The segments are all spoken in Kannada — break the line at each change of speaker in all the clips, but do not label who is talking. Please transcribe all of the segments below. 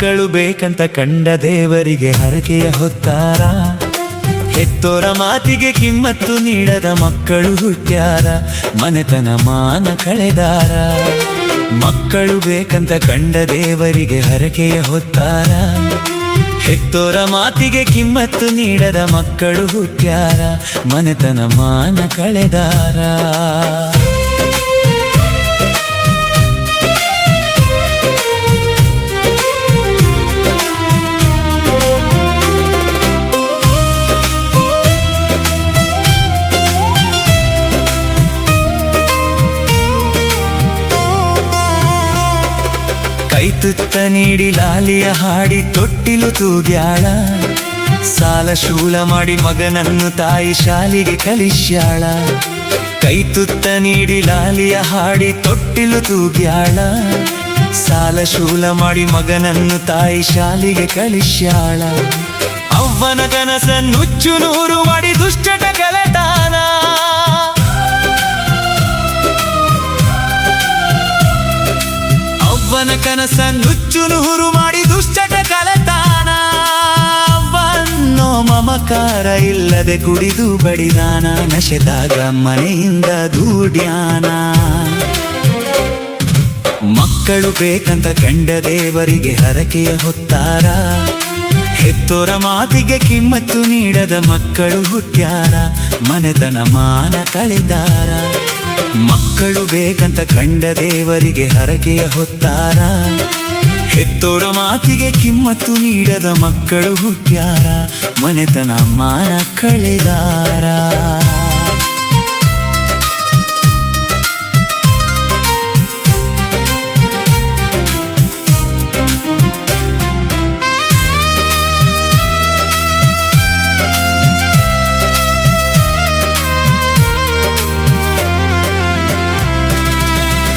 ಮಕ್ಕಳು ಬೇಕಂತ ಕಂಡ ದೇವರಿಗೆ ಹರಕೆಯ ಹೊತ್ತಾರ. ಹೆತ್ತೋರ ಮಾತಿಗೆ ಕಿಮ್ಮತ್ತು ನೀಡದ ಮಕ್ಕಳು ಹುಟ್ಟ್ಯಾರ, ಮನೆತನ ಮಾನ ಕಳೆದಾರ. ಮಕ್ಕಳು ಬೇಕಂತ ಕಂಡ ದೇವರಿಗೆ ಹರಕೆಯ ಹೊತ್ತಾರ. ಹೆತ್ತೋರ ಮಾತಿಗೆ ಕಿಮ್ಮತ್ತು ನೀಡದ ಮಕ್ಕಳು ಹುಟ್ಟ್ಯಾರ, ಮನೆತನ ಮಾನ ಕಳೆದಾರ. ಕೈತುತ್ತ ನೀಡಿ ಲಾಲಿಯ ಹಾಡಿ ತೊಟ್ಟಿಲು ತೂಗ್ಯಾಳ. ಸಾಲ ಶೂಲ ಮಾಡಿ ಮಗನನ್ನು ತಾಯಿ ಶಾಲೆಗೆ ಕಳಿಸ್ಯಾಳ. ಕೈತುತ್ತ ನೀಡಿ ಲಾಲಿಯ ಹಾಡಿ ತೊಟ್ಟಿಲು ತೂಗ್ಯಾಳ. ಸಾಲ ಶೂಲ ಮಾಡಿ ಮಗನನ್ನು ತಾಯಿ ಶಾಲೆಗೆ ಕಳಿಸ್ಯಾಳ. ಅವ್ವನ ಕನಸ ನುಚ್ಚು ನೂರು ಮಾಡಿ ದುಶ್ಚಟ ಕಲೆತಾನ. ಅವ್ವನ ಕನಸ ನುಚ್ಚು ನೂರು ಮಾಡಿ ದುಶ್ಚಟ ಕಲೆತಾನ. ಅವ್ವನ್ನೋ ಮಮಕಾರ ಇಲ್ಲದೆ ಕುಡಿದು ಬಡಿದಾನ. ನಶೆದಾಗ ಮನೆಯಿಂದ ದೂಡ್ಯಾನ. ಮಕ್ಕಳು ಬೇಕಂತ ಕಂಡ ದೇವರಿಗೆ ಹರಕೆಯ ಹೊತ್ತಾರ. ಹೆತ್ತೋರ ಮಾತಿಗೆ ಕಿಮ್ಮತ್ತು ನೀಡದ ಮಕ್ಕಳು ಹುಟ್ಟ್ಯಾರ, ಮನೆತನ ಮಾನ ಕಳೆದಾರ. ಮಕ್ಕಳು ಬೇಕಂತ ಕಂಡ ದೇವರಿಗೆ ಹರಕೆಯ ಹೊತ್ತಾರ. ಹೆತ್ತೋರ ಮಾತಿಗೆ ಕಿಮ್ಮತ್ತು ನೀಡದ ಮಕ್ಕಳು ಹುಟ್ಟ್ಯಾರ, ಮನೆತನ ಮಾನ ಕಳೆದಾರ.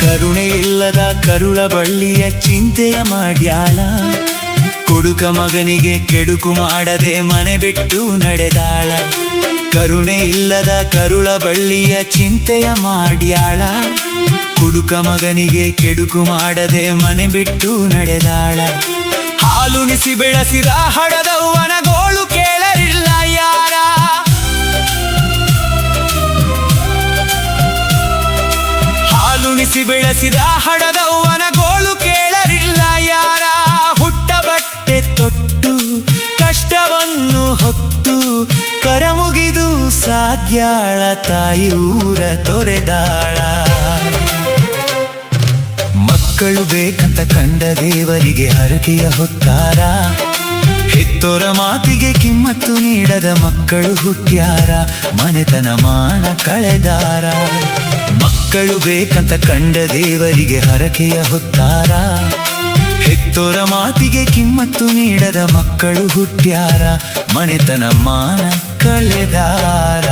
ಕರುಣೆ ಇಲ್ಲದ ಕರುಳ ಬಳ್ಳಿಯ ಚಿಂತೆಯ ಮಾಡ್ಯಾಳ. ಕುಡುಕ ಮಗನಿಗೆ ಕೆಡುಕು ಮಾಡದೆ ಮನೆ ಬಿಟ್ಟು ನಡೆದಾಳ. ಕರುಣೆ ಇಲ್ಲದ ಕರುಳ ಬಳ್ಳಿಯ ಚಿಂತೆಯ ಮಾಡ್ಯಾಳ. ಕುಡುಕ ಮಗನಿಗೆ ಕೆಡುಕು ಮಾಡದೆ ಮನೆ ಬಿಟ್ಟು ನಡೆದಾಳ. ಹಾಲುಣಿಸಿ ಬೆಳೆಸಿದ ಹಡದವ್ವನ ಗೋಳು ಕೇಳಲಿಲ್ಲ ಯಾರ. ಹಾಲುಣಿಸಿ ಬೆಳೆಸಿದ ಹಡದವ್ವನ ಗೋಳು ಕೇಳಲಿಲ್ಲ ಯಾರ. ಹುಟ್ಟ ಬಟ್ಟೆ ತೊಟ್ಟು ಕಷ್ಟವನ್ನು ಹೊತ್ತು ಕರ ಮುಗಿದು ಸಾಗ್ಯಾಳ. ತಾಯಿ ಊರ ತೊರೆದಾಳ. ಮಕ್ಕಳು ಬೇಕಂತ ಕಂಡ ದೇವರಿಗೆ ಹರಕೆಯ ಹೊತ್ತಾರ. ಹೆತ್ತೋರ ಮಾತಿಗೆ ಕಿಮ್ಮತ್ತು ನೀಡದ ಮಕ್ಕಳು ಹುಟ್ಟ್ಯಾರ, ಮನೆತನ ಮಾನ ಕಳೆದಾರ. ಮಕ್ಕಳು ಬೇಕಂತ ಕಂಡ ದೇವರಿಗೆ ಹರಕೆಯ ಹೊತ್ತಾರ. ಹೆತ್ತೋರ ಮಾತಿಗೆ ಕಿಮ್ಮತ್ತು ನೀಡದ ಮಕ್ಕಳು ಹುಟ್ಟ್ಯಾರ, ಮನೆತನ ಮಾನ ಕಳೆದಾರ.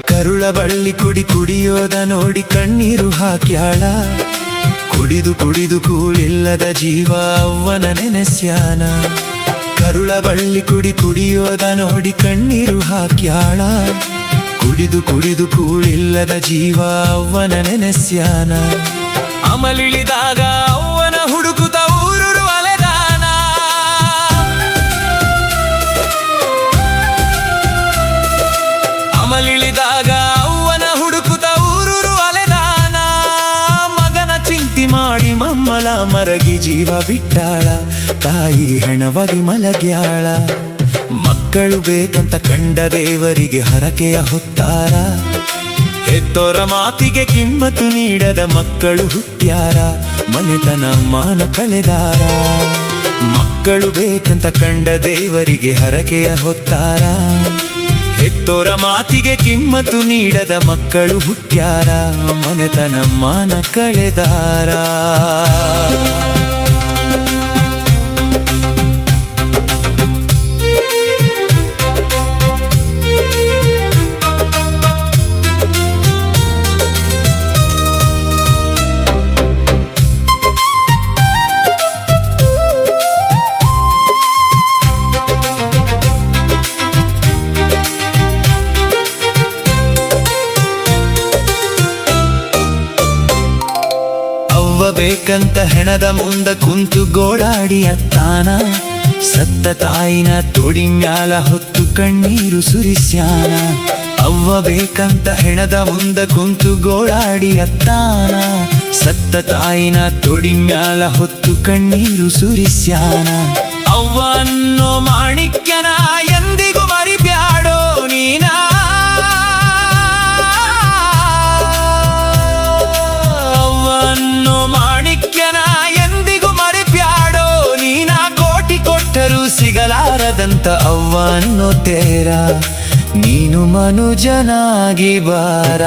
ಕರುಳ ಬಳ್ಳಿ ಕುಡಿಯೋದ ನೋಡಿ ಕಣ್ಣೀರು ಹಾಕ್ಯಾಳ. ಕುಡಿದು ಕುಡಿದು ಕೂಳಿಲ್ಲದ ಜೀವ ಅವ್ವನ ನೆನೆಸ್ಯಾನ. ಕರುಳ ಬಳ್ಳಿ ಕುಡಿಯೋದ ನೋಡಿ ಕಣ್ಣೀರು ಹಾಕ್ಯಾಳ. ಕುಡಿದು ಕುಡಿದು ಕೂಳಿಲ್ಲದ ಜೀವ ಅವ್ವನ ನೆನೆಸ್ಯಾನ. ಅಮಲಿಳಿದಾಗ ಅವ್ವನ ಹುಡುಕುತ್ತ ಊರೂರು ಅಲೆದಾನ. ಅಮಲಿಳಿದಾಗ ಅವ್ವನ ಹುಡುಕುತ್ತ ಊರೂರು ಅಲೆದಾನ. ಮಗನ ಚಿಂತೆ ಮಾಡಿ ಮಮ್ಮಲ ಮರಗಿ ಜೀವ ಬಿಟ್ಟಾಳ. ತಾಯಿ ಹೆಣವಾಗಿ ಮಲಗ್ಯಾಳ. ಮಕ್ಕಳು ಬೇಕಂತ ಕಂಡ ದೇವರಿಗೆ ಹರಕೆಯ ಹೊತ್ತಾರ. ಹೆತ್ತೋರ ಮಾತಿಗೆ ಕಿಮ್ಮತ್ತು ನೀಡದ ಮಕ್ಕಳು ಹುಟ್ಟ್ಯಾರ, ಮನೆತನ ಮಾನ ಕಳೆದಾರ. ಮಕ್ಕಳು ಬೇಕಂತ ಕಂಡ ದೇವರಿಗೆ ಹರಕೆಯ ಹೊತ್ತಾರ. ಹೆತ್ತೋರ ಮಾತಿಗೆ ಕಿಮ್ಮತ್ತು ನೀಡದ ಮಕ್ಕಳು ಹುಟ್ಟ್ಯಾರ, ಮನೆತನ ಮಾನ ಕಳೆದಾರ. ಬೇಕಂತ ಹೆಣದ ಮುಂದ ಕುಂತು ಗೋಳಾಡಿ ಅತ್ತಾನ, ಸತ್ತ ತಾಯಿನ ತೊಡಿ ಮ್ಯಾಲ ಹೊತ್ತು ಕಣ್ಣೀರು ಸುರಿಸ್ಯಾನ. ಅವ್ವ ಬೇಕಂತ ಹೆಣದ ಮುಂದ ಕುಂತು ಗೋಳಾಡಿ ಅತ್ತಾನ, ಸತ್ತ ತಾಯಿನ ತೊಡಿ ಮ್ಯಾಲ ಹೊತ್ತು ಕಣ್ಣೀರು ಸುರಿಸ್ಯಾನ. ಅವ್ವ ಅನ್ನೋ ಮಾಣಿಕ್ಯನ ಎಂದಿಗೂ ಮರಿಬ್ಯಾಡೋ ನೀನ, ಅವ್ವ ಅನ್ನೋ ಮಾಣಿಕ್ಯನ ಎಂದಿಗೂ ಮರಿಬ್ಯಾಡೋ ನೀನ. ಕೋಟಿ ಕೊಟ್ಟರೂ ಸಿಗಲಾರದಂತ ಅವ್ವ ಅನ್ನೋ ತೇರ, ನೀನು ಮನುಜನಾಗಿ ಬಾರ.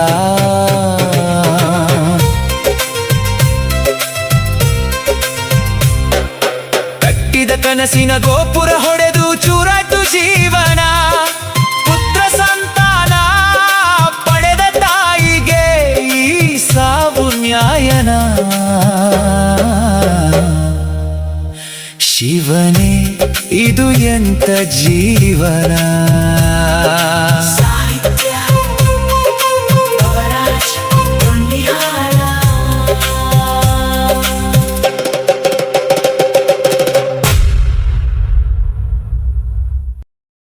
ಕಟ್ಟಿದ ಕನಸಿನ ಗೋಪುರ ಹೊಡೆದು ಚೂರಾಯ್ತು ಜೀವನ, ಪುತ್ರ ಸಂತಾನ ಪಡೆದ ತಾಯಿಗೆ ಈ ಸಾವು ನ್ಯಾಯನ. ಶಿವನೇ ಇದು ಎಂತ ಜೀವನ.